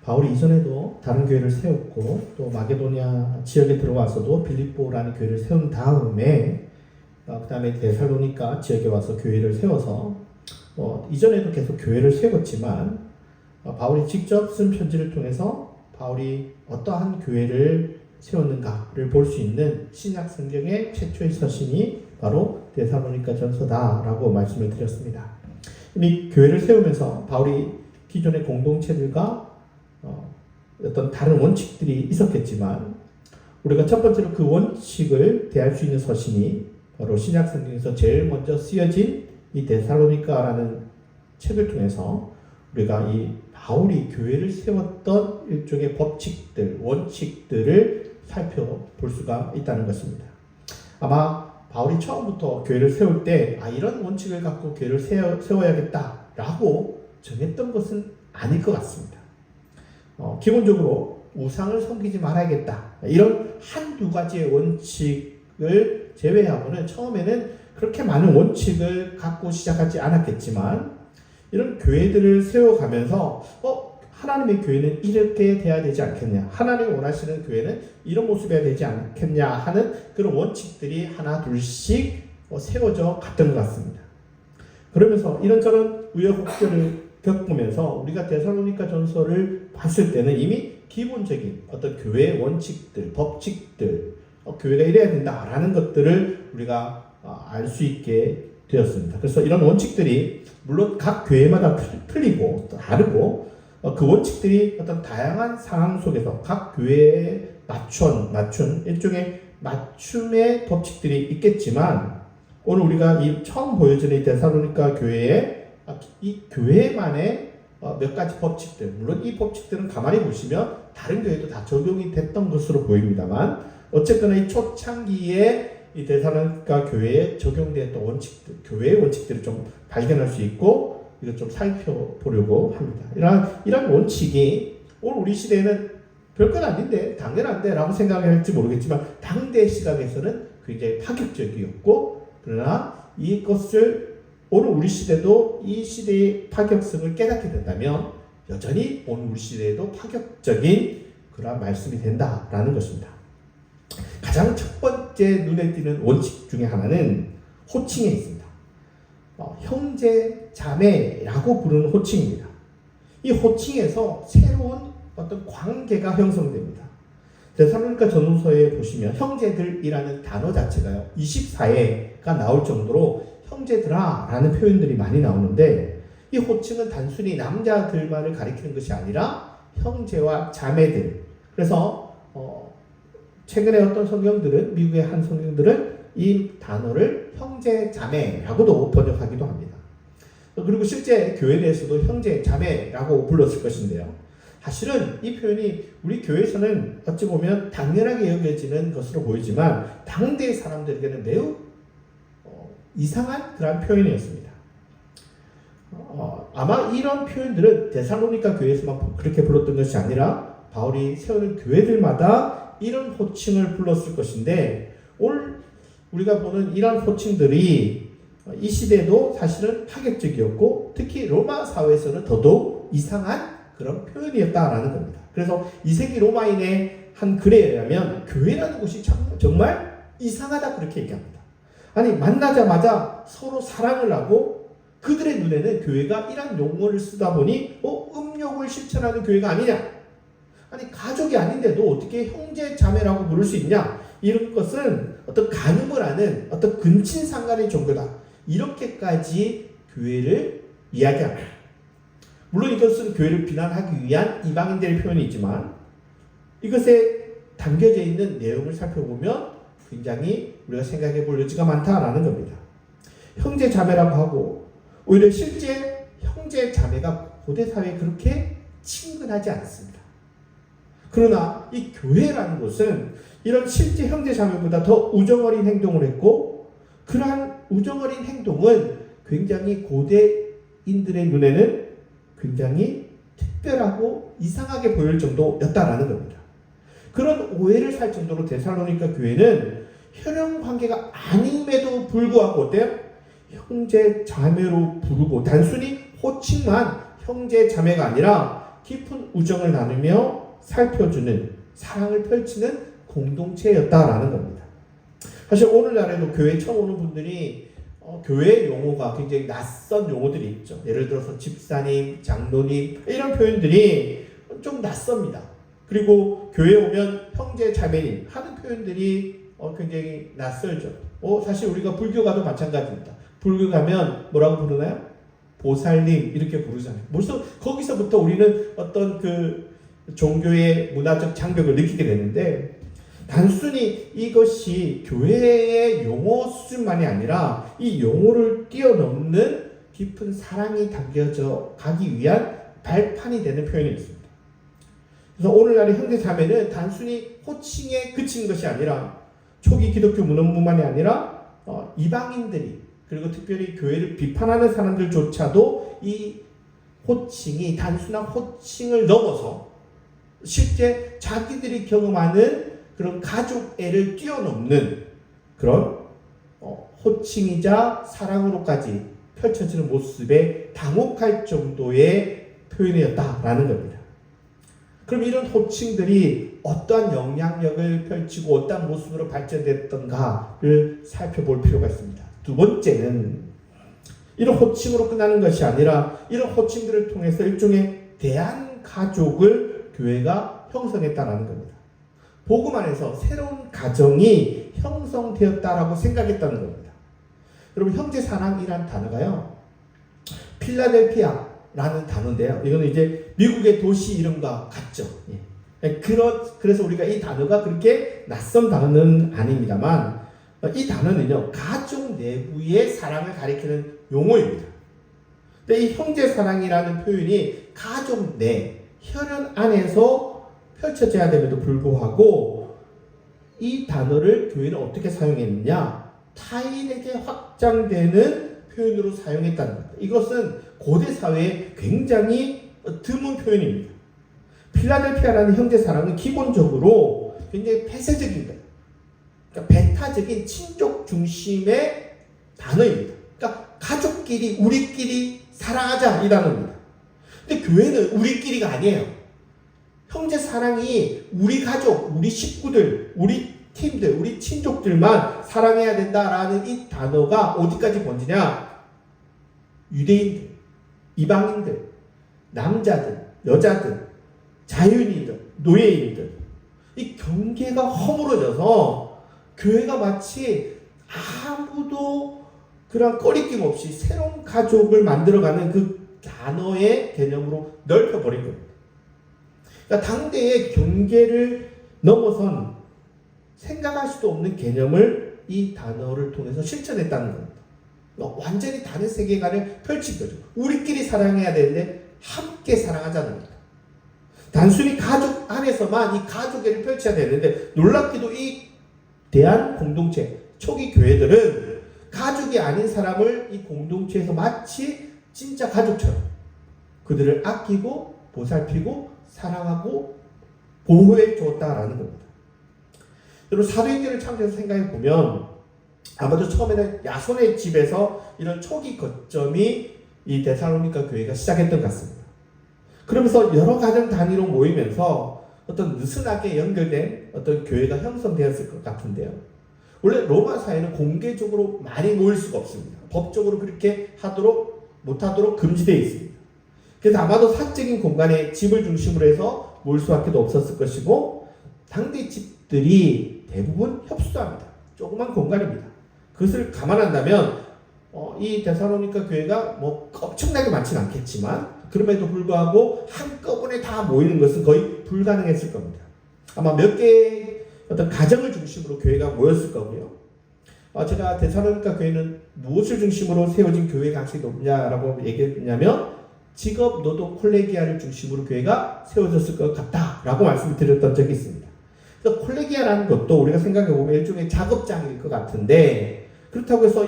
바울이 이전에도 다른 교회를 세웠고 또 마게도냐 지역에 들어와서도 빌립보라는 교회를 세운 다음에 그 다음에 데살로니가 지역에 와서 교회를 세워서 이전에도 계속 교회를 세웠지만 바울이 직접 쓴 편지를 통해서 바울이 어떠한 교회를 세웠는가를 볼 수 있는 신약 성경의 최초의 서신이 바로 데살로니가 전서다라고 말씀을 드렸습니다. 이 교회를 세우면서 바울이 기존의 공동체들과 어떤 다른 원칙들이 있었겠지만 우리가 첫 번째로 그 원칙을 대할 수 있는 서신이 바로 신약 성경에서 제일 먼저 쓰여진 이 데살로니가라는 책을 통해서 우리가 이 바울이 교회를 세웠던 일종의 법칙들, 원칙들을 살펴볼 수가 있다는 것입니다. 아마 바울이 처음부터 교회를 세울 때 이런 원칙을 갖고 교회를 세워야겠다라고 정했던 것은 아닐 것 같습니다. 기본적으로 우상을 섬기지 말아야겠다 이런 한두 가지의 원칙을 제외하고는 처음에는 그렇게 많은 원칙을 갖고 시작하지 않았겠지만 이런 교회들을 세워가면서 하나님의 교회는 이렇게 돼야 되지 않겠냐, 하나님이 원하시는 교회는 이런 모습이어야 되지 않겠냐 하는 그런 원칙들이 하나 둘씩 세워져 갔던 것 같습니다. 그러면서 이런저런 우여곡절을 겪으면서 우리가 데살로니가 전서를 봤을 때는 이미 기본적인 어떤 교회의 원칙들, 법칙들, 교회가 이래야 된다라는 것들을 우리가 알 수 있게 되었습니다. 그래서 이런 원칙들이 물론 각 교회마다 틀리고 또 다르고 그 원칙들이 어떤 다양한 상황 속에서 각 교회에 맞춘 일종의 맞춤의 법칙들이 있겠지만 오늘 우리가 이 처음 보여주는 이 데살로니가 교회에 이 교회만의 몇 가지 법칙들, 물론 이 법칙들은 가만히 보시면 다른 교회도 다 적용이 됐던 것으로 보입니다만 어쨌거나 이 초창기에 이 데살로니가 교회에 적용되었던 원칙들, 교회의 원칙들을 좀 발견할 수 있고 이거 좀 살펴보려고 합니다. 이런 원칙이 오늘 우리 시대에는 별건 아닌데 당연한데 라고 생각할지 모르겠지만 당대 시각에서는 굉장히 파격적이었고 그러나 이것을 오늘 우리 시대도 이 시대의 파격성을 깨닫게 된다면 여전히 오늘 우리 시대에도 파격적인 그런 말씀이 된다라는 것입니다. 가장 첫 번째 눈에 띄는 원칙 중에 하나는 호칭에 있습니다. 형제, 자매라고 부르는 호칭입니다. 이 호칭에서 새로운 어떤 관계가 형성됩니다. 데살로니가 전후서에 보시면 형제들이라는 단어 자체가요 24회가 나올 정도로 형제들아 라는 표현들이 많이 나오는데 이 호칭은 단순히 남자들만을 가리키는 것이 아니라 형제와 자매들, 그래서 최근에 어떤 성경들은, 미국의 한 성경들은 이 단어를 형제 자매라고도 번역하기도 합니다. 그리고 실제 교회 내에서도 형제 자매라고 불렀을 것인데요. 사실은 이 표현이 우리 교회에서는 어찌 보면 당연하게 여겨지는 것으로 보이지만 당대 사람들에게는 매우 이상한 그런 표현이었습니다. 아마 이런 표현들은 데살로니가 교회에서만 그렇게 불렀던 것이 아니라 바울이 세우는 교회들마다 이런 호칭을 불렀을 것인데 오늘 우리가 보는 이런 호칭들이 이 시대에도 사실은 파격적이었고 특히 로마 사회에서는 더더욱 이상한 그런 표현이었다라는 겁니다. 그래서 2세기 로마인의 한 글에 의하면 교회라는 곳이 정말 이상하다 그렇게 얘기합니다. 아니 만나자마자 서로 사랑을 하고 그들의 눈에는 교회가 이런 용어를 쓰다 보니 음욕을 실천하는 교회가 아니냐, 아니 가족이 아닌데도 어떻게 형제 자매라고 부를 수 있냐, 이런 것은 어떤 간음을 하는 어떤 근친상간의 종교다 이렇게까지 교회를 이야기합니다. 물론 이것은 교회를 비난하기 위한 이방인들의 표현이 있지만 이것에 담겨져 있는 내용을 살펴보면 굉장히 우리가 생각해 볼 여지가 많다라는 겁니다. 형제 자매라고 하고 오히려 실제 형제 자매가 고대 사회에 그렇게 친근하지 않습니다. 그러나 이 교회라는 곳은 이런 실제 형제 자매보다 더 우정어린 행동을 했고 그러한 우정어린 행동은 굉장히 고대인들의 눈에는 굉장히 특별하고 이상하게 보일 정도였다라는 겁니다. 그런 오해를 살 정도로 데살로니가 교회는 혈연 관계가 아님에도 불구하고 어때요? 형제 자매로 부르고 단순히 호칭만 형제 자매가 아니라 깊은 우정을 나누며 살펴주는 사랑을 펼치는 공동체였다라는 겁니다. 사실 오늘날에도 교회 처음 오는 분들이 교회 용어가 굉장히 낯선 용어들이 있죠. 예를 들어서 집사님, 장로님 이런 표현들이 좀 낯섭니다. 그리고 교회 오면 형제, 자매님 하는 표현들이 굉장히 낯설죠. 사실 우리가 불교 가도 마찬가지입니다. 불교 가면 뭐라고 부르나요? 보살님 이렇게 부르잖아요. 벌써 거기서부터 우리는 어떤 그 종교의 문화적 장벽을 느끼게 되는데, 단순히 이것이 교회의 용어 수준만이 아니라 이 용어를 뛰어넘는 깊은 사랑이 담겨져 가기 위한 발판이 되는 표현이 있습니다. 그래서 오늘날의 형제자매는 단순히 호칭에 그친 것이 아니라 초기 기독교 문헌뿐만이 아니라 이방인들이, 그리고 특별히 교회를 비판하는 사람들조차도 이 호칭이 단순한 호칭을 넘어서 실제 자기들이 경험하는 그런 가족애를 뛰어넘는 그런 호칭이자 사랑으로까지 펼쳐지는 모습에 당혹할 정도의 표현이었다라는 겁니다. 그럼 이런 호칭들이 어떠한 영향력을 펼치고 어떠한 모습으로 발전됐던가를 살펴볼 필요가 있습니다. 두 번째는 이런 호칭으로 끝나는 것이 아니라 이런 호칭들을 통해서 일종의 대한가족을 교회가 형성했다는 겁니다. 복음 안에서 새로운 가정이 형성되었다라고 생각했다는 겁니다. 여러분, 형제사랑이라는 단어가요, 필라델피아라는 단어인데요. 이거는 이제 미국의 도시 이름과 같죠. 그래서 우리가 이 단어가 그렇게 낯선 단어는 아닙니다만, 이 단어는요, 가족 내부의 사랑을 가리키는 용어입니다. 근데 이 형제사랑이라는 표현이 가족 내, 혈연 안에서 펼쳐져야 됨에도 불구하고 이 단어를 교회는 어떻게 사용했느냐? 타인에게 확장되는 표현으로 사용했다는 겁니다. 이것은 고대 사회에 굉장히 드문 표현입니다. 필라델피아라는 형제사랑은 기본적으로 굉장히 폐쇄적인 거예요. 그러니까 배타적인 친족 중심의 단어입니다. 그러니까 가족끼리, 우리끼리 사랑하자 이 단어입니다. 근데 교회는 우리끼리가 아니에요. 형제 사랑이 우리 가족, 우리 식구들, 우리 팀들, 우리 친족들만 사랑해야 된다라는 이 단어가 어디까지 번지냐? 유대인들, 이방인들, 남자들, 여자들, 자유인들, 노예인들, 이 경계가 허물어져서 교회가 마치 아무도 그런 꺼리낌 없이 새로운 가족을 만들어가는 그 단어의 개념으로 넓혀버린 겁니다. 그러니까 당대의 경계를 넘어선 생각할 수도 없는 개념을 이 단어를 통해서 실천했다는 겁니다. 완전히 다른 세계관을 펼친 거죠. 우리끼리 사랑해야 되는데 함께 사랑하자는 겁니다. 단순히 가족 안에서만 이 가족애를 펼쳐야 되는데, 놀랍게도 이 대한 공동체, 초기 교회들은 가족이 아닌 사람을 이 공동체에서 마치 진짜 가족처럼 그들을 아끼고 보살피고 사랑하고 보호해 주었다라는 겁니다. 여러분, 사도행전을 참고해서 생각해 보면 아마도 처음에는 야손의 집에서 이런 초기 거점이 이 데살로니가 교회가 시작했던 것 같습니다. 그러면서 여러 가정 단위로 모이면서 어떤 느슨하게 연결된 어떤 교회가 형성되었을 것 같은데요. 원래 로마 사회는 공개적으로 많이 모일 수가 없습니다. 법적으로 그렇게 못하도록 금지되어 있습니다. 그래서 아마도 사적인 공간에 집을 중심으로 해서 모일 수밖에 없었을 것이고, 당대 집들이 대부분 협소합니다. 조그만 공간입니다. 그것을 감안한다면 이 데살로니가 교회가 뭐 엄청나게 많지는 않겠지만 그럼에도 불구하고 한꺼번에 다 모이는 것은 거의 불가능했을 겁니다. 아마 몇 개의 어떤 가정을 중심으로 교회가 모였을 거고요. 제가 데살로니가 교회는 무엇을 중심으로 세워진 교회 가치가 높냐라고 얘기했냐면 직업 노동 콜레기아를 중심으로 교회가 세워졌을 것 같다라고 말씀을 드렸던 적이 있습니다. 그래서 콜레기아라는 것도 우리가 생각해보면 일종의 작업장일 것 같은데, 그렇다고 해서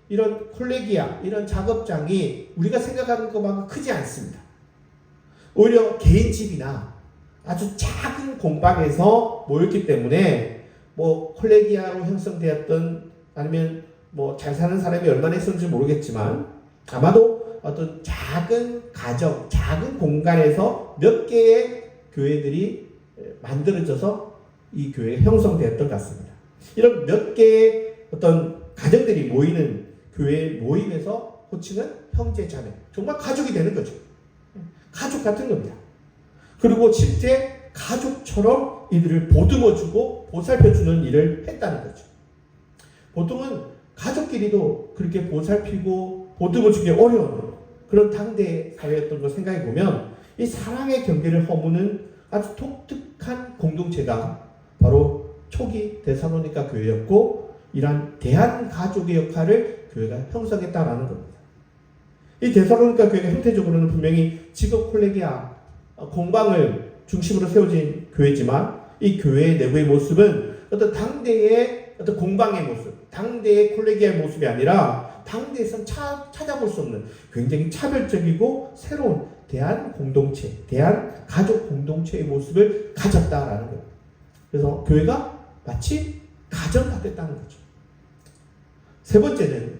이런 콜레기아, 이런 작업장이 우리가 생각하는 것만큼 크지 않습니다. 오히려 개인 집이나 아주 작은 공방에서 모였기 때문에 뭐 콜레기아로 형성되었던, 아니면 뭐 잘 사는 사람이 얼마나 있었는지 모르겠지만 아마도 어떤 작은 가정, 작은 공간에서 몇 개의 교회들이 만들어져서 이 교회가 형성되었던 것 같습니다. 이런 몇 개의 어떤 가정들이 모이는 교회 모임에서 호칭은 형제 자매, 정말 가족이 되는 거죠. 가족 같은 겁니다. 그리고 실제 가족처럼 이들을 보듬어주고 보살펴주는 일을 했다는 거죠. 보통은 가족끼리도 그렇게 보살피고 보듬어주기 어려운 그런 당대 사회였던 걸 생각해 보면 이 사랑의 경계를 허무는 아주 독특한 공동체가 바로 초기 데살로니가 교회였고, 이러한 대한가족의 역할을 교회가 형성했다라는 겁니다. 이 데살로니가 교회가 형태적으로는 분명히 직업 콜레기아 공방을 중심으로 세워진 교회지만, 이 교회의 내부의 모습은 어떤 당대의 어떤 공방의 모습, 당대의 콜레기아의 모습이 아니라 당대에선 찾아볼 수 없는 굉장히 차별적이고 새로운 대한 공동체, 대한 가족 공동체의 모습을 가졌다라는 거예요. 그래서 교회가 마치 가정가 됐다는 거죠. 세 번째는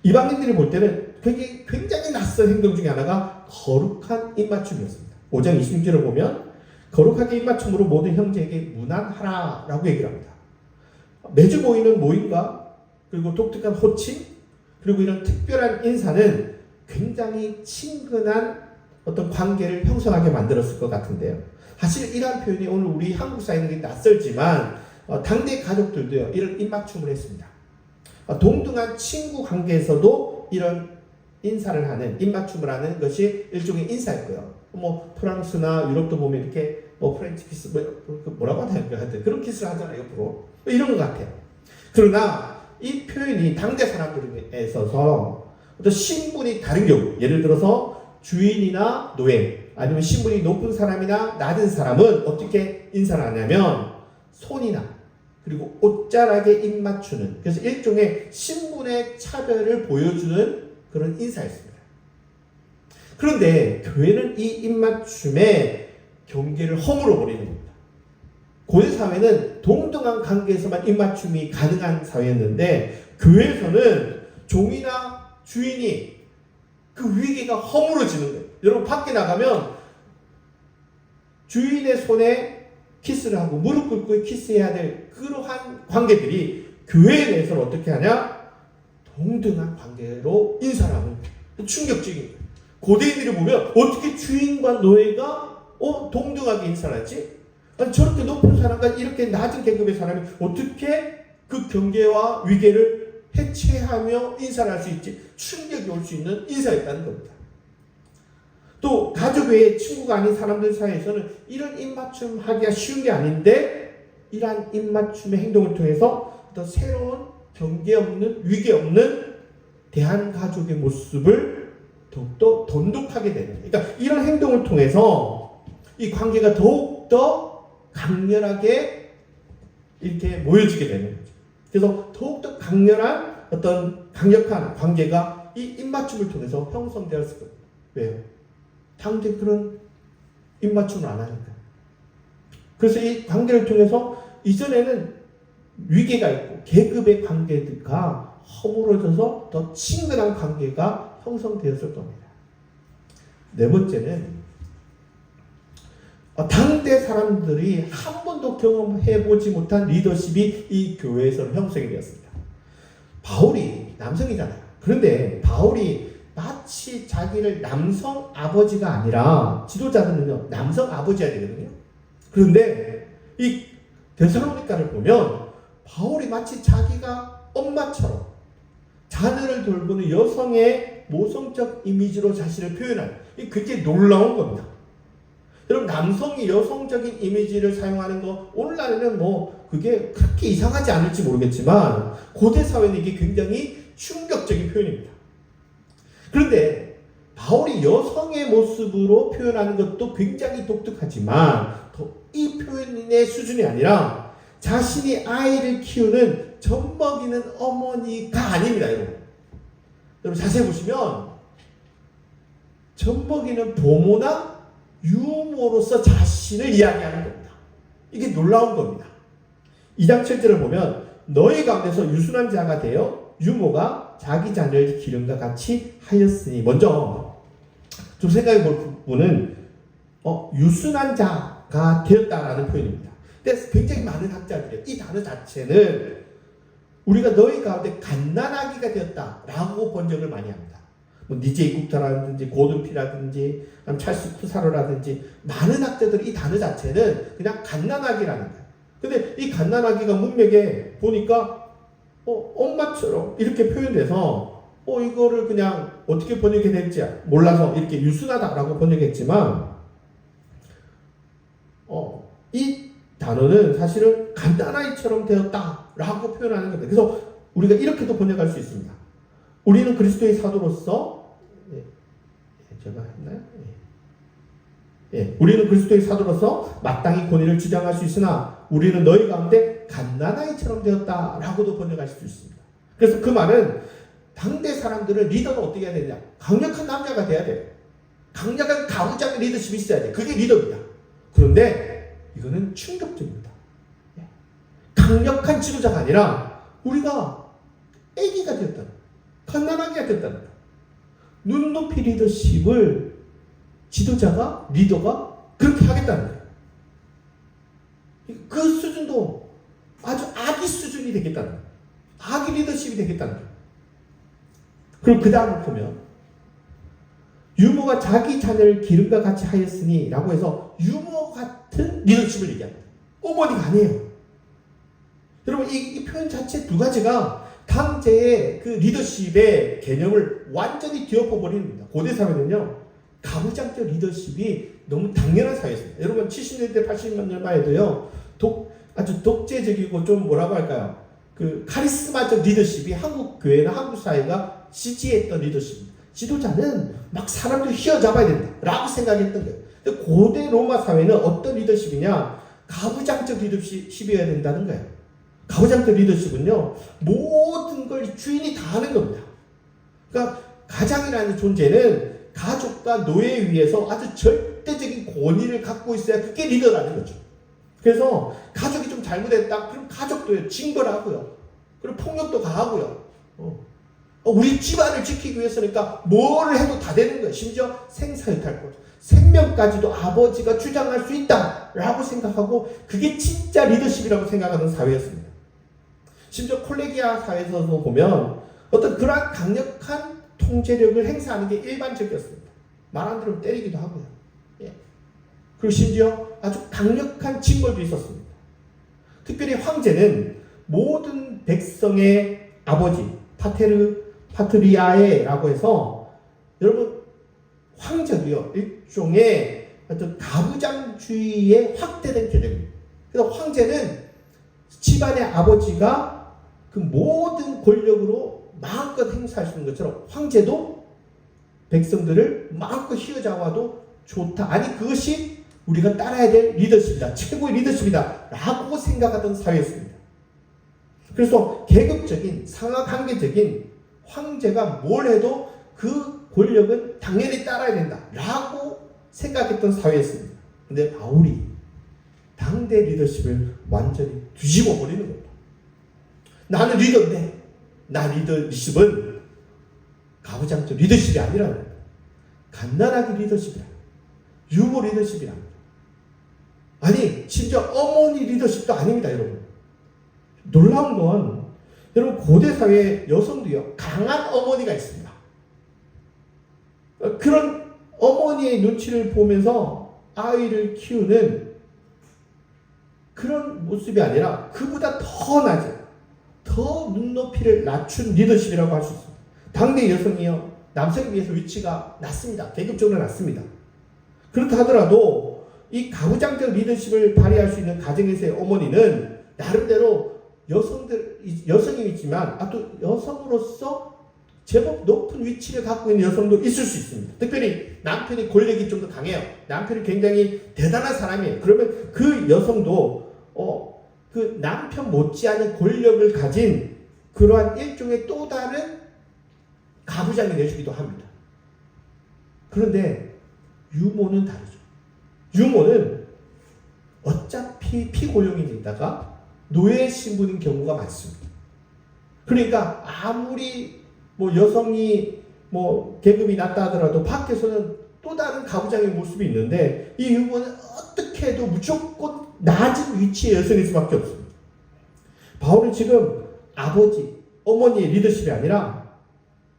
이방인들이 볼 때는 굉장히 낯선 행동 중에 하나가 거룩한 입맞춤이었습니다. 5장 26절을 보면 거룩하게 입맞춤으로 모든 형제에게 문안하라라고 얘기를 합니다. 매주 모이는 모임과 그리고 독특한 호칭 그리고 이런 특별한 인사는 굉장히 친근한 어떤 관계를 형성하게 만들었을 것 같은데요. 사실 이러한 표현이 오늘 우리 한국 사회는 낯설지만 당대 가족들도요, 이런 입맞춤을 했습니다. 동등한 친구 관계에서도 이런 인사를 하는, 입맞춤을 하는 것이 일종의 인사였고요. 뭐 프랑스나 유럽도 보면 이렇게 뭐 프렌치 키스 뭐라고 하나요? 그런 키스를 하잖아요, 옆으로. 이런 것 같아요. 그러나 이 표현이 당대 사람들에 있어서 어떤 신분이 다른 경우, 예를 들어서 주인이나 노예, 아니면 신분이 높은 사람이나 낮은 사람은 어떻게 인사를 하냐면 손이나 그리고 옷자락에 입맞추는, 그래서 일종의 신분의 차별을 보여주는 그런 인사였습니다. 그런데 교회는 이 입맞춤에 경계를 허물어 버리는 겁니다. 고대 사회는 동등한 관계에서만 입맞춤이 가능한 사회였는데, 교회에서는 종이나 주인이 그 위계가 허물어지는 거예요. 여러분 밖에 나가면 주인의 손에 키스를 하고 무릎 꿇고 키스해야 될 그러한 관계들이 교회에 대해서는 어떻게 하냐? 동등한 관계로 인사를 하는 거예요. 충격적인 거예요. 고대인들이 보면 어떻게 주인과 노예가 동등하게 인사를 하지? 아니, 저렇게 높은 사람과 이렇게 낮은 계급의 사람이 어떻게 그 경계와 위계를 해체하며 인사를 할 수 있지? 충격이 올 수 있는 인사였다는 겁니다. 또 가족 외에 친구가 아닌 사람들 사이에서는 이런 입맞춤 하기가 쉬운 게 아닌데, 이러한 입맞춤의 행동을 통해서 어떤 새로운 경계 없는, 위계 없는 대한가족의 모습을 더욱더 돈독하게 되는, 그러니까 이런 행동을 통해서 이 관계가 더욱더 강렬하게 이렇게 모여지게 되는 거죠. 그래서 더욱더 강렬한 어떤 강력한 관계가 이 입맞춤을 통해서 형성되었을 거예요. 왜요? 당대 그런 입맞춤을 안 하니까. 그래서 이 관계를 통해서 이전에는 위계가 있고 계급의 관계가 허물어져서 더 친근한 관계가 형성되었을 겁니다. 네 번째는 당대 사람들이 한 번도 경험해보지 못한 리더십이 이 교회에서 형성이 되었습니다. 바울이 남성이잖아요. 그런데 바울이 마치 자기를 남성 아버지가 아니라, 지도자들은요 남성 아버지야 되거든요. 그런데 이 데살로니가를 보면 바울이 마치 자기가 엄마처럼 자녀를 돌보는 여성의 모성적 이미지로 자신을 표현하는, 이게 굉장히 놀라운 겁니다. 여러분, 남성이 여성적인 이미지를 사용하는 거 오늘날에는 뭐 그게 그렇게 이상하지 않을지 모르겠지만 고대 사회는 이게 굉장히 충격적인 표현입니다. 그런데 바울이 여성의 모습으로 표현하는 것도 굉장히 독특하지만 이 표현의 수준이 아니라 자신이 아이를 키우는 젖먹이는 어머니가 아닙니다. 여러분 자세히 보시면 젖먹이는 보모나 유모로서 자신을 이야기하는 겁니다. 이게 놀라운 겁니다. 2장 7절을 보면 너희 가운데서 유순한 자가 되어 유모가 자기 자녀를 기름과 같이 하였으니. 먼저 좀 생각해 볼 부분은 유순한 자가 되었다라는 표현입니다. 근데 굉장히 많은 학자들이 이 단어 자체는 우리가 너희 가운데 갓난아기가 되었다라고 번역을 많이 합니다. 뭐 니제이 국타라든지 고든피라든지 찰스 쿠사로라든지 많은 학자들이 이 단어 자체는 그냥 갓난아기라는 거예요. 근데 이 갓난아기가 문맥에 보니까 엄마처럼 이렇게 표현돼서 이거를 그냥 어떻게 번역해야 될지 몰라서 이렇게 유순하다라고 번역했지만 이 단어는 사실은 간단아이처럼 되었다라고 표현하는 겁니다. 그래서 우리가 이렇게도 번역할 수 있습니다. 우리는 그리스도의 사도로서 제가 했나요? 우리는 그리스도의 사도로서 마땅히 권위를 주장할 수 있으나 우리는 너희 가운데 갓난아이처럼 되었다라고도 번역할 수 있습니다. 그래서 그 말은 당대 사람들은 리더는 어떻게 해야 되냐? 강력한 남자가 돼야 돼요. 강력한 가부장의 리더십이 있어야 돼. 그게 리더입니다. 그런데 이거는 충격적입니다. 강력한 지도자가 아니라 우리가 애기가 되었다는, 갓난아기가 됐다는 거예요. 눈높이 리더십을 지도자가, 리더가 그렇게 하겠다는 거예요. 그 수준도 아주 아기 수준이 되겠다는 거예요. 아기 리더십이 되겠다는 거예요. 그럼 그 다음을 보면 유모가 자기 자녀를 기름과 같이 하였으니 라고 해서 유모 같은 리더십을 얘기합니다. 어머니가 아니에요. 여러분 이 표현 자체 두 가지가 당대의 그 리더십의 개념을 완전히 뒤엎어버리는 겁니다. 고대 사회는요, 가부장적 리더십이 너무 당연한 사회였습니다. 여러분 70년대 80년대만 해도요, 아주 독재적이고 좀 뭐라고 할까요? 그 카리스마적 리더십이 한국 교회나 한국 사회가 지지했던 리더십입니다. 지도자는 막 사람들 휘어잡아야 된다 라고 생각했던 거예요. 근데 고대 로마 사회는 어떤 리더십이냐? 가부장적 리더십이어야 된다는 거예요. 가부장적 리더십은요, 모든 걸 주인이 다 하는 겁니다. 그러니까 가장이라는 존재는 가족과 노예 위에서 아주 절대적인 권위를 갖고 있어야 그게 리더라는 거죠. 그래서 가족이 좀 잘못했다? 그럼 가족도 징벌하고요. 그리고 폭력도 가하고요. 우리 집안을 지키기 위해서니까 뭘 해도 다 되는 거예요. 심지어 생사유탈권, 생명까지도 아버지가 주장할 수 있다라고 생각하고 그게 진짜 리더십이라고 생각하는 사회였습니다. 심지어 콜레기아 사회에서도 보면 어떤 그러한 강력한 통제력을 행사하는 게 일반적이었습니다. 말 안 들으면 때리기도 하고요. 그리고 심지어 아주 강력한 징벌도 있었습니다. 특별히 황제는 모든 백성의 아버지, 파트리아에라고 해서, 여러분, 황제도요, 일종의 어떤 가부장주의의 확대된 개념입니다. 그래서 황제는 집안의 아버지가 그 모든 권력으로 마음껏 행사할 수 있는 것처럼 황제도 백성들을 마음껏 휘어잡아도 좋다. 아니, 그것이 우리가 따라야 될 리더십이다. 최고의 리더십이다. 라고 생각하던 사회였습니다. 그래서 계급적인, 상하관계적인 황제가 뭘 해도 그 권력은 당연히 따라야 된다. 라고 생각했던 사회였습니다. 근데 바울이 당대 리더십을 완전히 뒤집어 버리는 겁니다. 나는 리더인데, 나 리더십은 가부장적 리더십이 아니라 갓난아기 리더십이라, 유모 리더십이라. 아니, 심지어 어머니 리더십도 아닙니다, 여러분. 놀라운 건, 여러분, 고대 사회 여성도요, 강한 어머니가 있습니다. 그런 어머니의 눈치를 보면서 아이를 키우는 그런 모습이 아니라 그보다 더 낮은, 더 눈높이를 낮춘 리더십이라고 할 수 있습니다. 당대 여성이요, 남성에 비해서 위치가 낮습니다. 계급적으로 낮습니다. 그렇다 하더라도 이 가부장적 리더십을 발휘할 수 있는 가정에서의 어머니는 나름대로 여성이지만 또 여성으로서 제법 높은 위치를 갖고 있는 여성도 있을 수 있습니다. 특별히 남편이 권력이 좀 더 강해요. 남편이 굉장히 대단한 사람이에요. 그러면 그 여성도 그 남편 못지않은 권력을 가진 그러한 일종의 또 다른 가부장이 되주기도 합니다. 그런데 유모는 다르죠. 유모는 어차피 피고용인데다가 노예 신분인 경우가 많습니다. 그러니까 아무리 뭐 여성이 뭐 계급이 낮다 하더라도 밖에서는 또 다른 가부장의 모습이 있는데 이 유부는 어떻게 해도 무조건 낮은 위치의 여성일 수밖에 없습니다. 바울은 지금 아버지, 어머니의 리더십이 아니라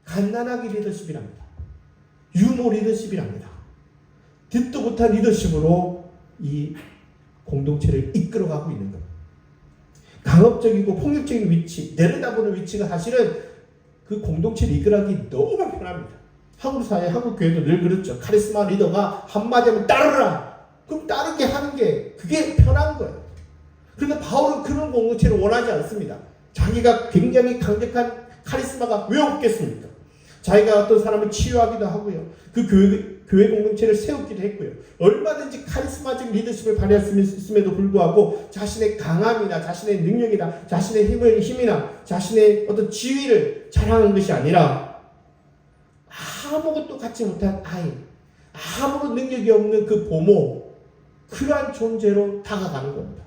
갓난아기 리더십이랍니다. 유모 리더십이랍니다. 듣도 못한 리더십으로 이 공동체를 이끌어가고 있는 겁니다. 강압적이고 폭력적인 위치, 내려다보는 위치가 사실은 그 공동체를 이끌어가기 너무 편합니다. 한국 사회, 한국 교회도 늘 그렇죠. 카리스마 리더가 한마디 하면 따르라. 그럼 따르게 하는 게 그게 편한 거예요. 그런데 바울은 그런 공동체를 원하지 않습니다. 자기가 굉장히 강력한 카리스마가 왜 없겠습니까? 자기가 어떤 사람을 치유하기도 하고요. 그 교회 공동체를 세우기도 했고요. 얼마든지 카리스마적 리더십을 발휘할 수 있음에도 불구하고 자신의 강함이나 자신의 능력이나 자신의 힘이나 자신의 어떤 지위를 자랑하는 것이 아니라 아무것도 갖지 못한 아이, 아무런 능력이 없는 그 보모, 그러한 존재로 다가가는 겁니다.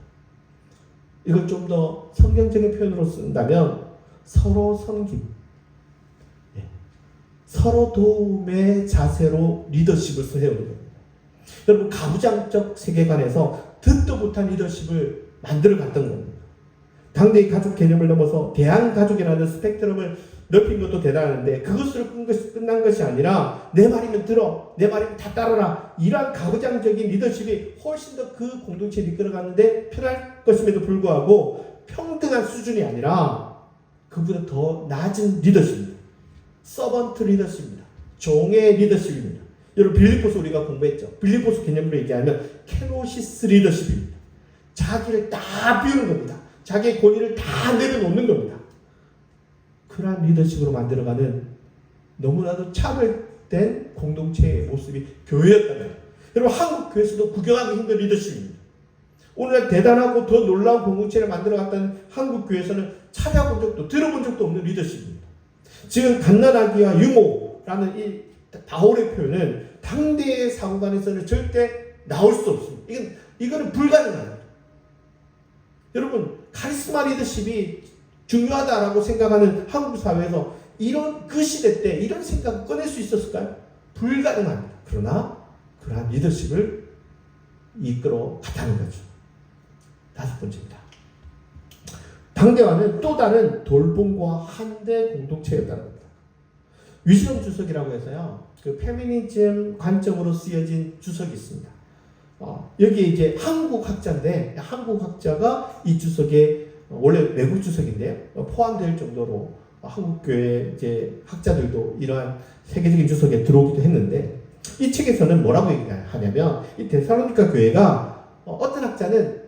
이걸 좀 더 성경적인 표현으로 쓴다면 서로 섬김, 서로 도움의 자세로 리더십을 세우는 겁니다. 여러분, 가부장적 세계관에서 듣도 못한 리더십을 만들어 갔던 겁니다. 당대의 가족 개념을 넘어서 대한가족이라는 스펙트럼을 넓힌 것도 대단한데 그것으로 끝난 것이 아니라 내 말이면 들어, 내 말이면 다 따르라, 이러한 가부장적인 리더십이 훨씬 더 그 공동체를 이끌어가는데 편할 것임에도 불구하고 평등한 수준이 아니라 그보다 더 낮은 리더십입니다. 서번트 리더십입니다. 종의 리더십입니다. 여러분, 빌립보서 우리가 공부했죠. 빌립보서 개념으로 얘기하면 케노시스 리더십입니다. 자기를 다 비우는 겁니다. 자기의 권위를 다 내려놓는 겁니다. 그러한 리더십으로 만들어가는 너무나도 차별된 공동체의 모습이 교회였다면, 여러분, 한국 교회에서도 구경하기 힘든 리더십입니다. 오늘날 대단하고 더 놀라운 공동체를 만들어갔다는 한국 교회에서는 찾아본 적도 들어본 적도 없는 리더십입니다. 지금 갓난아기와 유모라는 이 바울의 표현은 당대의 사고관에서는 절대 나올 수 없습니다. 이거는 불가능합니다. 여러분, 카리스마 리더십이 중요하다라고 생각하는 한국 사회에서 이런 그 시대 때 이런 생각을 꺼낼 수 있었을까요? 불가능합니다. 그러나 그러한 리더십을 이끌어 갔다는 거죠. 다섯 번째입니다. 당대와는 또 다른 돌봄과 한대 공동체였다는 겁니다. 위즈덤 주석이라고 해서요, 그 페미니즘 관점으로 쓰여진 주석이 있습니다. 여기 이제 한국 학자인데, 한국 학자가 이 주석에 원래 외국 주석인데요, 포함될 정도로 한국 교회 이제 학자들도 이러한 세계적인 주석에 들어오기도 했는데, 이 책에서는 뭐라고 얘기하냐면, 이 데살로니가 교회가 어떤 학자는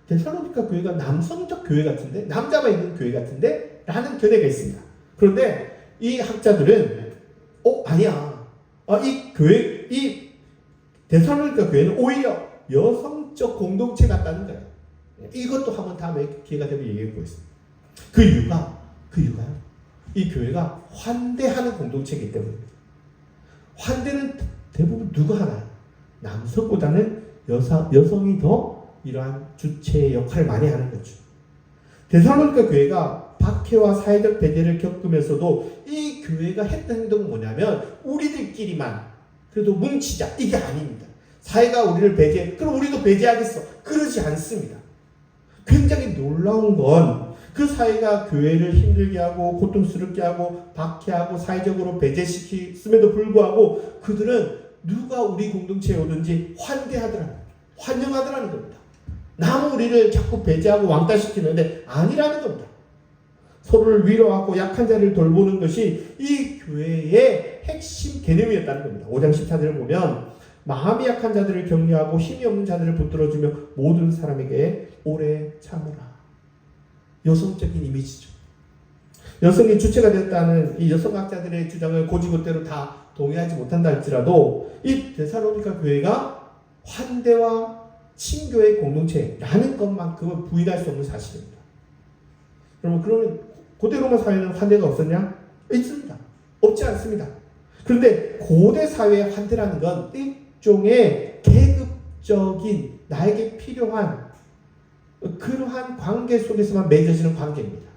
데살로니가 교회가 남성적 교회 같은데, 남자만 있는 교회 같은데 라는 견해가 있습니다. 그런데 이 학자들은 아니야, 이 데살로니가 교회는 오히려 여성적 공동체 같다는 거예요. 이것도 한번 다음에 기회가 되면 얘기해 보겠습니다. 그 이유가요, 이 교회가 환대하는 공동체이기 때문입니다. 환대는 대부분 누가 하나요? 남성보다는 여성이 더 이러한 주체의 역할을 많이 하는 거죠. 데살로니가 교회가 박해와 사회적 배제를 겪으면서도 이 교회가 했던 행동은 뭐냐면 우리들끼리만 그래도 뭉치자, 이게 아닙니다. 사회가 우리를 배제해, 그럼 우리도 배제하겠어, 그러지 않습니다. 굉장히 놀라운 건 그 사회가 교회를 힘들게 하고 고통스럽게 하고 박해하고 사회적으로 배제시켰음에도 불구하고 그들은 누가 우리 공동체에 오든지 환영하더라는 겁니다. 남은 우리를 자꾸 배제하고 왕따시키는데 아니라는 겁니다. 서로를 위로하고 약한 자를 돌보는 것이 이 교회의 핵심 개념이었다는 겁니다. 5장 14절을 보면 마음이 약한 자들을 격려하고 힘이 없는 자들을 붙들어주며 모든 사람에게 오래 참으라. 여성적인 이미지죠. 여성이 주체가 됐다는 이 여성학자들의 주장을 고지고대로 다 동의하지 못한다 할지라도 이 데살로니가 교회가 환대와 친교의 공동체라는 것만큼은 부인할 수 없는 사실입니다. 여러분, 그러면 고대 로마 사회는 환대가 없었냐? 있습니다. 없지 않습니다. 그런데 고대 사회의 환대라는 건 일종의 계급적인 나에게 필요한 그러한 관계 속에서만 맺어지는 관계입니다.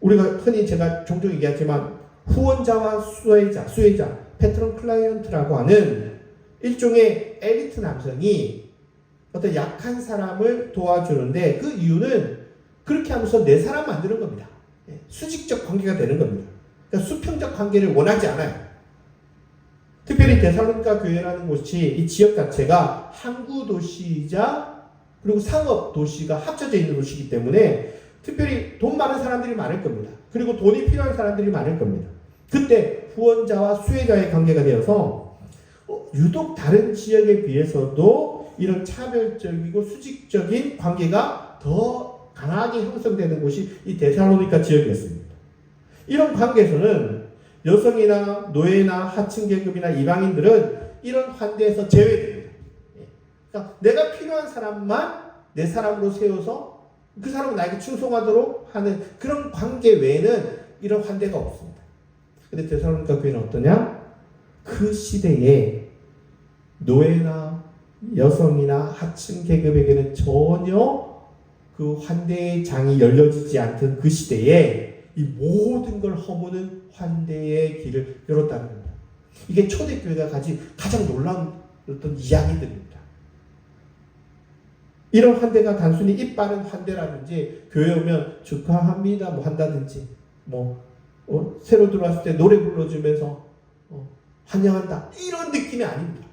우리가 흔히 제가 종종 얘기하지만 후원자와 수혜자, 패트론 클라이언트라고 하는 일종의 엘리트 남성이 어떤 약한 사람을 도와주는데 그 이유는 그렇게 하면서 내 사람 만드는 겁니다. 수직적 관계가 되는 겁니다. 그러니까 수평적 관계를 원하지 않아요. 특별히 데살로니가 교회라는 곳이 이 지역 자체가 항구 도시이자 그리고 상업 도시가 합쳐져 있는 도시이기 때문에 특별히 돈 많은 사람들이 많을 겁니다. 그리고 돈이 필요한 사람들이 많을 겁니다. 그때 후원자와 수혜자의 관계가 되어서 유독 다른 지역에 비해서도 이런 차별적이고 수직적인 관계가 더 강하게 형성되는 곳이 이 데살로니가 지역이었습니다. 이런 관계에서는 여성이나 노예나 하층 계급이나 이방인들은 이런 환대에서 제외됩니다. 그러니까 내가 필요한 사람만 내 사람으로 세워서 그 사람은 나에게 충성하도록 하는 그런 관계 외에는 이런 환대가 없습니다. 근데 데살로니가 교회는 어떠냐? 그 시대에 노예나 여성이나 하층 계급에게는 전혀 그 환대의 장이 열려지지 않던 그 시대에 이 모든 걸 허무는 환대의 길을 열었다는 겁니다. 이게 초대교회가 가진 가장 놀라운 어떤 이야기들입니다. 이런 환대가 단순히 입 바른 환대라든지 교회 오면 축하합니다 뭐 한다든지 새로 들어왔을 때 노래 불러주면서 환영한다 이런 느낌이 아닙니다.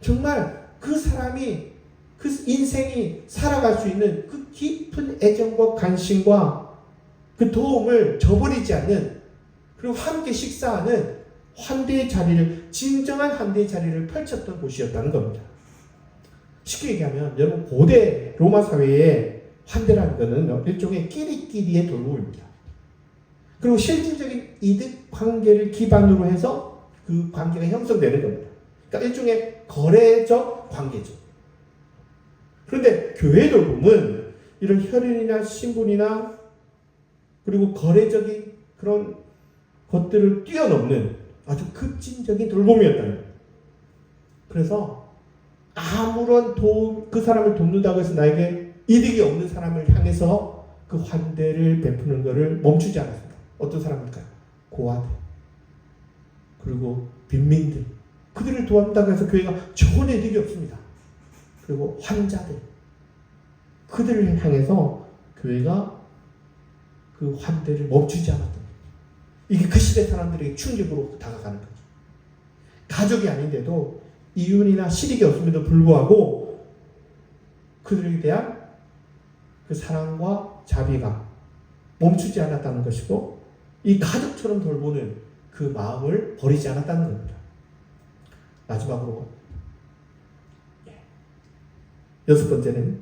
정말 그 사람이 그 인생이 살아갈 수 있는 그 깊은 애정과 관심과 그 도움을 저버리지 않는 그리고 함께 식사하는 환대의 자리를 진정한 환대의 자리를 펼쳤던 곳이었다는 겁니다. 쉽게 얘기하면 여러분 고대 로마 사회의 환대라는 것은 일종의 끼리끼리의 돌봄입니다. 그리고 실질적인 이득 관계를 기반으로 해서 그 관계가 형성되는 겁니다. 그러니까 일종의 거래적 관계죠. 그런데 교회 돌봄은 이런 혈연이나 신분이나 그리고 거래적인 그런 것들을 뛰어넘는 아주 급진적인 돌봄이었다는 거예요. 그래서 아무런 그 사람을 돕는다고 해서 나에게 이득이 없는 사람을 향해서 그 환대를 베푸는 것을 멈추지 않았습니다. 어떤 사람일까요? 고아들, 그리고 빈민들, 그들을 도와준다고 해서 교회가 전혀 이득이 없습니다. 그리고 환자들, 그들을 향해서 교회가 그 환대를 멈추지 않았던 거예요. 이게 그 시대 사람들에게 충격으로 다가가는 거죠. 가족이 아닌데도 이윤이나 실익이 없음에도 불구하고 그들에 대한 그 사랑과 자비가 멈추지 않았다는 것이고 이 가족처럼 돌보는 그 마음을 버리지 않았다는 겁니다. 마지막으로 여섯 번째는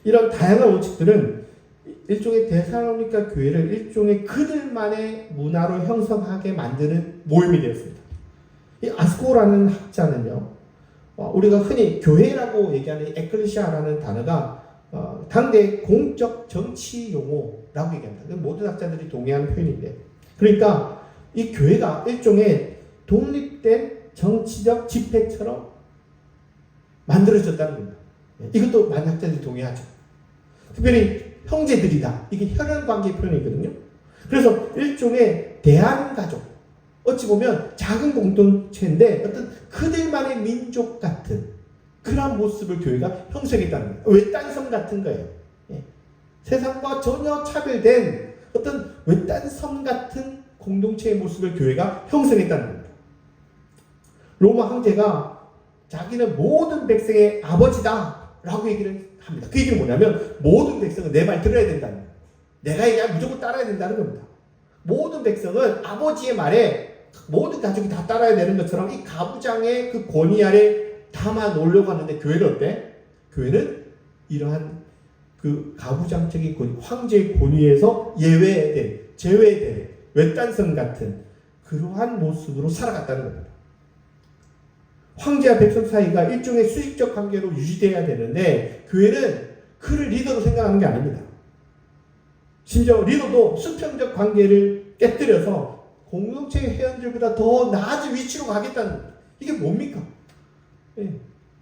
이런 다양한 원칙들은 일종의 데살로니가 교회를 일종의 그들만의 문화로 형성하게 만드는 모임이 되었습니다. 이 아스코라는 학자는요, 우리가 흔히 교회라고 얘기하는 에클레시아라는 단어가 당대 공적 정치 용어라고 얘기합니다. 모든 학자들이 동의하는 표현인데, 그러니까 이 교회가 일종의 독립된 정치적 집회처럼 만들어졌다는 겁니다. 이것도 많은 학자들이 동의하죠. 특별히 형제들이다. 이게 혈연관계의 표현이거든요. 그래서 일종의 대한가족, 어찌 보면 작은 공동체인데 어떤 그들만의 민족 같은 그런 모습을 교회가 형성했다는 거예요. 외딴섬 같은 거예요. 세상과 전혀 차별된 어떤 외딴섬 같은 공동체의 모습을 교회가 형성했다는 겁니다. 로마 황제가 자기는 모든 백성의 아버지다 라고 얘기를 합니다. 그 얘기는 뭐냐면 모든 백성은 내 말 들어야 된다는 거예요. 내가 얘기하면 무조건 따라야 된다는 겁니다. 모든 백성은 아버지의 말에 모든 가족이 다 따라야 되는 것처럼 이 가부장의 그 권위 아래 담아 놓으려고 하는데 교회는 어때? 교회는 이러한 그 가부장적인 권위, 황제의 권위에서 제외된 외딴섬 같은 그러한 모습으로 살아갔다는 겁니다. 황제와 백성 사이가 일종의 수직적 관계로 유지돼야 되는데 교회는 그를 리더로 생각하는 게 아닙니다. 심지어 리더도 수평적 관계를 깨뜨려서 공동체의 회원들보다 더 나아진 위치로 가겠다는 겁니다. 이게 뭡니까?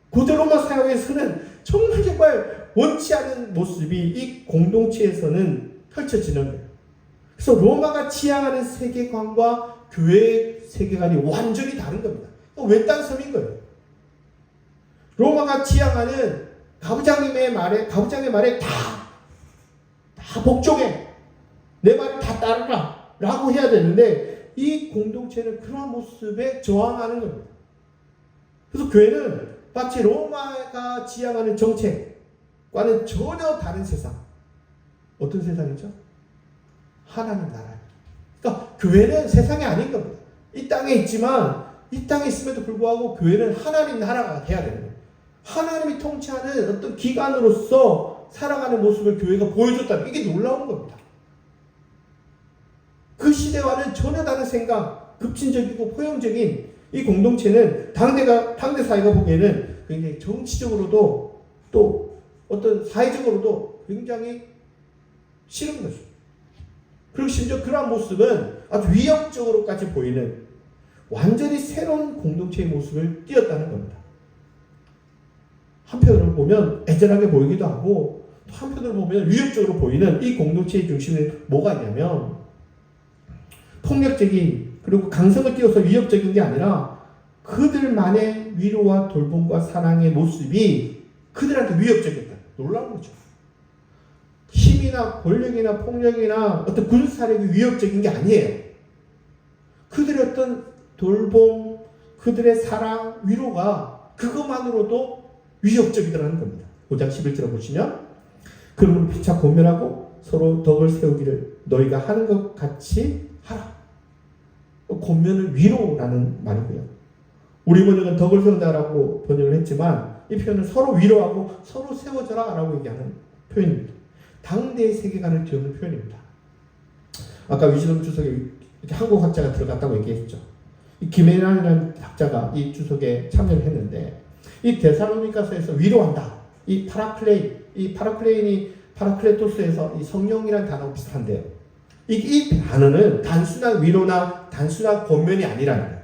고대 로마 사회에서는 정말 원치 않은 모습이 이 공동체에서는 펼쳐지는 거예요. 그래서 로마가 지향하는 세계관과 교회의 세계관이 완전히 다른 겁니다. 외딴 섬인 거예요. 로마가 지향하는 가부장의 말에 다 복종해. 내 말을 다 따르라. 라고 해야 되는데, 이 공동체는 그런 모습에 저항하는 겁니다. 그래서 교회는 마치 로마가 지향하는 정책과는 전혀 다른 세상. 어떤 세상이죠? 하나님 나라. 그러니까 교회는 세상이 아닌 겁니다. 이 땅에 있지만, 이 땅에 있음에도 불구하고 교회는 하나님 나라가 돼야 되는 거예요. 하나님이 통치하는 어떤 기관으로서 살아가는 모습을 교회가 보여줬다는, 이게 놀라운 겁니다. 그 시대와는 전혀 다른 생각, 급진적이고 포용적인 이 공동체는 당대 사회가 보기에는 굉장히 정치적으로도 또 어떤 사회적으로도 굉장히 싫은 거죠. 그리고 심지어 그러한 모습은 아주 위협적으로까지 보이는 완전히 새로운 공동체의 모습을 띄었다는 겁니다. 한편으로 보면 애절하게 보이기도 하고, 또 한편으로 보면 위협적으로 보이는 이 공동체의 중심에 뭐가 있냐면, 폭력적인 그리고 강성을 띄워서 위협적인 게 아니라 그들만의 위로와 돌봄과 사랑의 모습이 그들한테 위협적이었다. 놀라운 거죠. 힘이나 권력이나 폭력이나 어떤 군사력이 위협적인 게 아니에요. 그들의 어떤 돌봄, 그들의 사랑, 위로가 그것만으로도 위협적이더라는 겁니다. 5장 11절을 보시면, 그러므로 피차 권면하고 서로 덕을 세우기를 너희가 하는 것 같이 하라. 권면은 위로라는 말이고요. 우리 번역은 덕을 세운다라고 번역을 했지만, 이 표현은 서로 위로하고 서로 세워져라 라고 얘기하는 표현입니다. 당대의 세계관을 띄우는 표현입니다. 아까 위즈덤 주석에 이렇게 한국 학자가 들어갔다고 얘기했죠. 이 김혜란이라는 학자가 이 주석에 참여를 했는데, 이 데살로니가서에서 위로한다. 이 파라클레인이 파라클레토스에서 이 성령이라는 단어가 비슷한데요. 이 단어는 단순한 위로나 단순한 권면이 아니라는 거예요.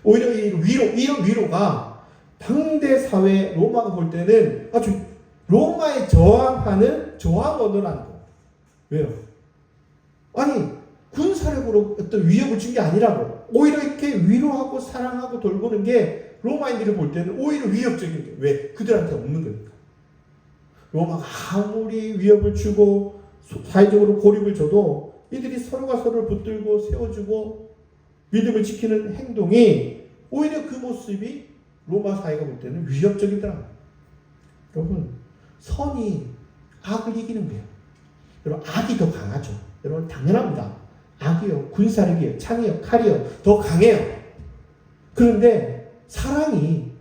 오히려 이런 위로가 당대 사회 로마가 볼 때는 아주 로마에 저항하는 저항 언어라는 거예요. 왜요? 아니, 군사력으로 어떤 위협을 준 게 아니라고. 오히려 이렇게 위로하고 사랑하고 돌보는 게 로마인들이 볼 때는 오히려 위협적인 게, 왜? 그들한테 없는 거니까. 로마가 아무리 위협을 주고 사회적으로 고립을 줘도 이들이 서로가 서로를 붙들고 세워주고 믿음을 지키는 행동이 오히려 그 모습이 로마 사회가 볼 때는 위협적이더라고요. 여러분, 선이 악을 이기는 거예요. 여러분, 악이 더 강하죠. 여러분, 당연합니다. 악이요, 군사력이요, 창이요, 칼이요, 더 강해요. 그런데 사랑이,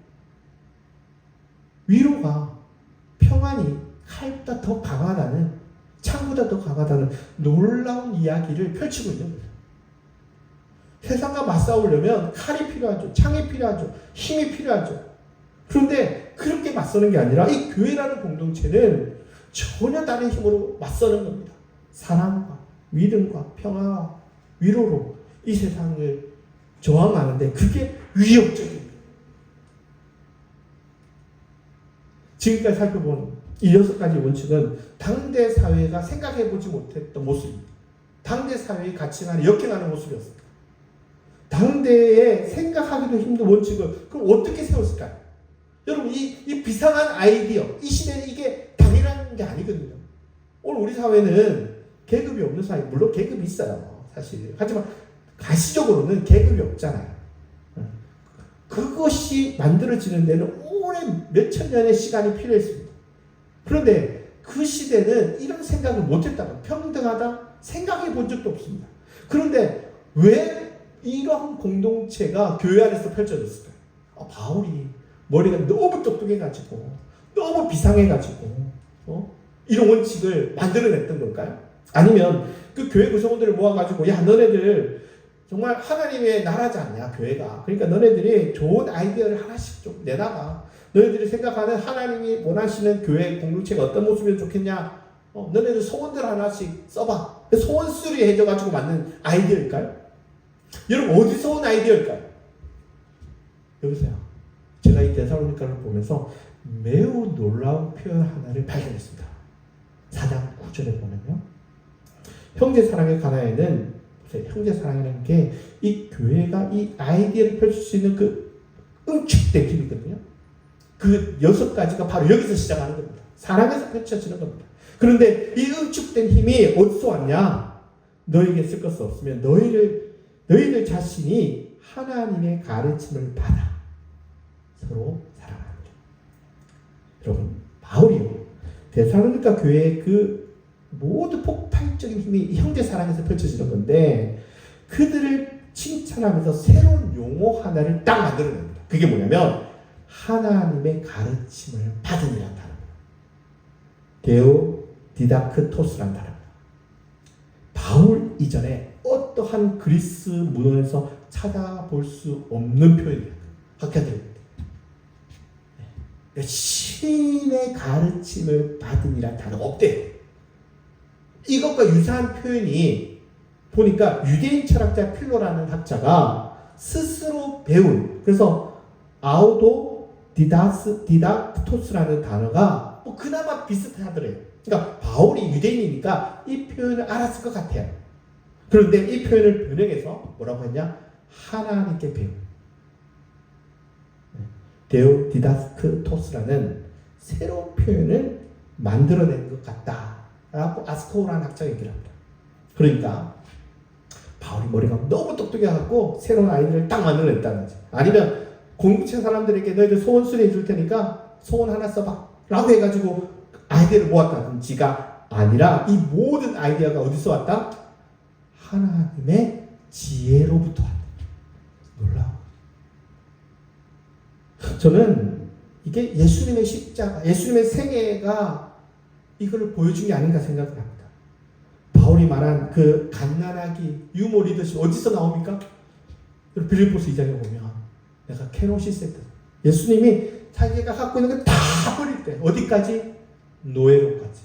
위로가, 평안이 칼보다 더 강하다는, 창보다 더 강하다는 놀라운 이야기를 펼치고 있는 거예요. 세상과 맞싸우려면 칼이 필요하죠. 창이 필요하죠. 힘이 필요하죠. 그런데 그렇게 맞서는 게 아니라 이 교회라는 공동체는 전혀 다른 힘으로 맞서는 겁니다. 사랑과 믿음과 평화와 위로로 이 세상을 저항하는데, 그게 위협적입니다. 지금까지 살펴본 이 6가지 원칙은 당대 사회가 생각해보지 못했던 모습입니다. 당대 사회의 가치관에 역행하는 모습이었습니다. 당대에 생각하기도 힘든 원칙을 그럼 어떻게 세웠을까요? 여러분, 이 비상한 아이디어, 이 시대는 이게 당연한 게 아니거든요. 오늘 우리 사회는 계급이 없는 사회, 물론 계급이 있어요, 사실. 하지만 가시적으로는 계급이 없잖아요. 그것이 만들어지는 데는 오랜 몇천 년의 시간이 필요했습니다. 그런데 그 시대는 이런 생각을 못했다고, 평등하다 생각해 본 적도 없습니다. 그런데 왜 이러한 공동체가 교회 안에서 펼쳐졌을까요? 바울이 머리가 너무 똑똑해가지고, 너무 비상해가지고, 이런 원칙을 만들어냈던 걸까요? 아니면 그 교회 구성원들을 모아가지고, 야, 너네들 정말 하나님의 나라지 않냐, 교회가. 그러니까 너네들이 좋은 아이디어를 하나씩 좀 내놔봐. 너희들이 생각하는 하나님이 원하시는 교회 공동체가 어떤 모습이면 좋겠냐? 너네들 소원들 하나씩 써봐. 소원 수리해줘가지고 만든 아이디어일까요? 여러분, 어디서 온 아이디어일까요? 여보세요. 제가 이 데살로니가를 보면서 매우 놀라운 표현 하나를 발견했습니다. 4장 9절에 보면요. 형제 사랑의 가나에는 형제 사랑이라는 게 이 교회가 이 아이디어를 펼칠 수 있는 그 응축된 힘이거든요. 그 6가지가 바로 여기서 시작하는 겁니다. 사랑에서 펼쳐지는 겁니다. 그런데 이 응축된 힘이 어디서 왔냐? 너에게 쓸 것이 없으면 너희들 자신이 하나님의 가르침을 받아 서로 사랑하는 거죠. 여러분, 바울이요. 데살로니가 교회의 그 모두 폭발적인 힘이 이 형제 사랑에서 펼쳐지는 건데 그들을 칭찬하면서 새로운 용어 하나를 딱 만들어냅니다. 그게 뭐냐면 하나님의 가르침을 받으니라는 단어입니다. 데오 디다크토스라는 단어입니다. 바울 이전에 어떠한 그리스 문헌에서 찾아볼 수 없는 표현이에요. 학자들입니다. 신의 가르침을 받으니라는 단어가 없대요. 이것과 유사한 표현이 보니까 유대인 철학자 필로라는 학자가 스스로 배운, 그래서 아우도 디닥토스라는 단어가 뭐 그나마 비슷하더래요. 그러니까 바울이 유대인이니까 이 표현을 알았을 것 같아요. 그런데 이 표현을 번역해서 뭐라고 했냐? 하나님께 배운 데오 디다크토스라는 새로운 표현을 만들어낸 것 같다라고 아스코우라는 학자가 얘기를 합니다. 그러니까 바울이 머리가 너무 똑똑해갖고 새로운 아이디어를 딱 만들어냈다는 거지. 아니면 공동체 사람들에게 너희들 소원 수리해 줄 테니까 소원 하나 써봐 라고 해가지고 아이디어를 모았다든지가 아니라 이 모든 아이디어가 어디서 왔다? 하나님의 지혜로부터 왔다. 놀라워. 저는 이게 예수님의 십자가, 예수님의 생애가 이걸 보여준 게 아닌가 생각을 합니다. 바울이 말한 그 갓난아기 유모 리더십 어디서 나옵니까? 빌립보서 2장에 보면 내가 케노시스 예수님이 자기가 갖고 있는 거 다 버릴 때 어디까지? 노예로까지.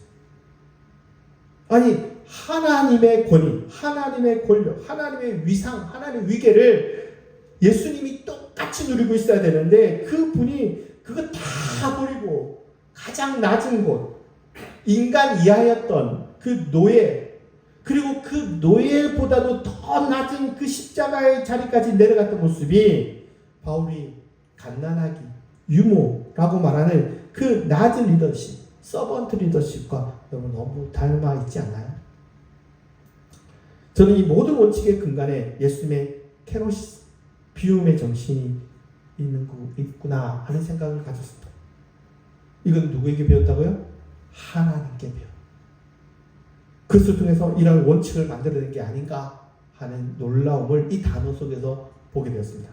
아니 하나님의 권위, 하나님의 권력, 하나님의 위상, 하나님의 위계를 예수님이 똑같이 누리고 있어야 되는데 그분이 그거 다 버리고 가장 낮은 곳, 인간 이하였던 그 노예, 그리고 그 노예보다도 더 낮은 그 십자가의 자리까지 내려갔던 모습이 바울이 갓난아기, 유모라고 말하는 그 낮은 리더십, 서번트 리더십과 여러분 너무 닮아 있지 않나요? 저는 이 모든 원칙의 근간에 예수님의 케노시스, 비움의 정신이 있구나 하는 생각을 가졌습니다. 이건 누구에게 배웠다고요? 하나님께 배웠습니다. 그것을 통해서 이런 원칙을 만들어낸 게 아닌가 하는 놀라움을 이 단어 속에서 보게 되었습니다.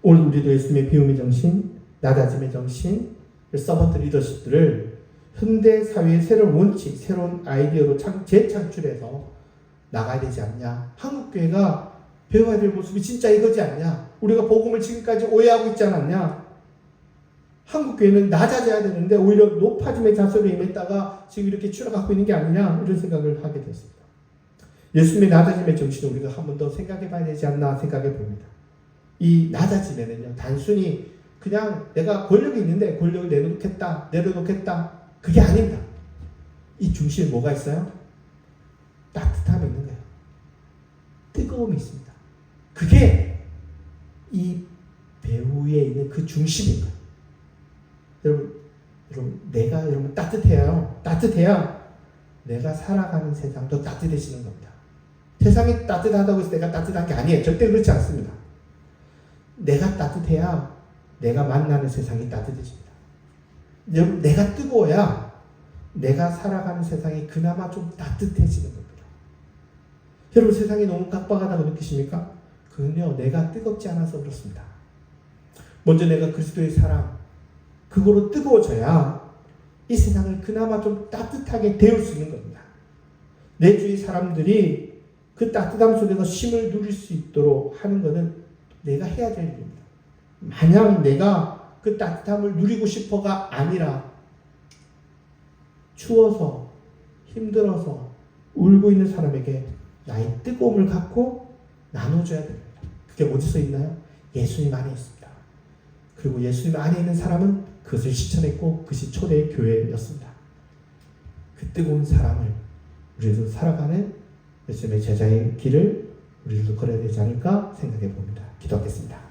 오늘 우리도 예수님의 비움의 정신, 낮아짐의 정신, 서번트 리더십들을 현대 사회의 새로운 원칙, 새로운 아이디어로 재창출해서 나가야 되지 않냐. 한국교회가 배워야 될 모습이 진짜 이거지 않냐. 우리가 복음을 지금까지 오해하고 있지 않았냐. 한국교회는 낮아져야 되는데 오히려 높아짐의 자세로 임했다가 지금 이렇게 추락하고 있는 게 아니냐 이런 생각을 하게 됐습니다. 예수님의 낮아짐의 정신을 우리가 한 번 더 생각해 봐야 되지 않나 생각해 봅니다. 이 낮아짐에는요 단순히 그냥 내가 권력이 있는데 권력을 내려놓겠다 그게 아닙니다. 이 중심에 뭐가 있어요? 따뜻함이 있는 거예요. 뜨거움이 있습니다. 그게 이 배후에 있는 그 중심인 거예요. 여러분, 내가 여러분 따뜻해야 내가 살아가는 세상도 따뜻해지는 겁니다. 세상이 따뜻하다고 해서 내가 따뜻한 게 아니에요. 절대 그렇지 않습니다. 내가 따뜻해야 내가 만나는 세상이 따뜻해집니다. 여러분, 내가 뜨거워야 내가 살아가는 세상이 그나마 좀 따뜻해지는 겁니다. 여러분, 세상이 너무 깜빡하다고 느끼십니까? 그건요, 내가 뜨겁지 않아서 그렇습니다. 먼저 내가 그리스도의 사랑, 그거로 뜨거워져야 이 세상을 그나마 좀 따뜻하게 데울 수 있는 겁니다. 내 주위 사람들이 그 따뜻함 속에서 쉼을 누릴 수 있도록 하는 것은 내가 해야 될 일입니다. 만약 내가 그 따뜻함을 누리고 싶어가 아니라 추워서 힘들어서 울고 있는 사람에게 나의 뜨거움을 갖고 나눠줘야 됩니다. 그게 어디서 있나요? 예수님 안에 있습니다. 그리고 예수님 안에 있는 사람은 그것을 실천했고 그것이 초대의 교회였습니다. 그 뜨거운 사랑을 우리도 살아가는 예수님의 제자의 길을 우리도 걸어야 되지 않을까 생각해 봅니다. 기도하겠습니다.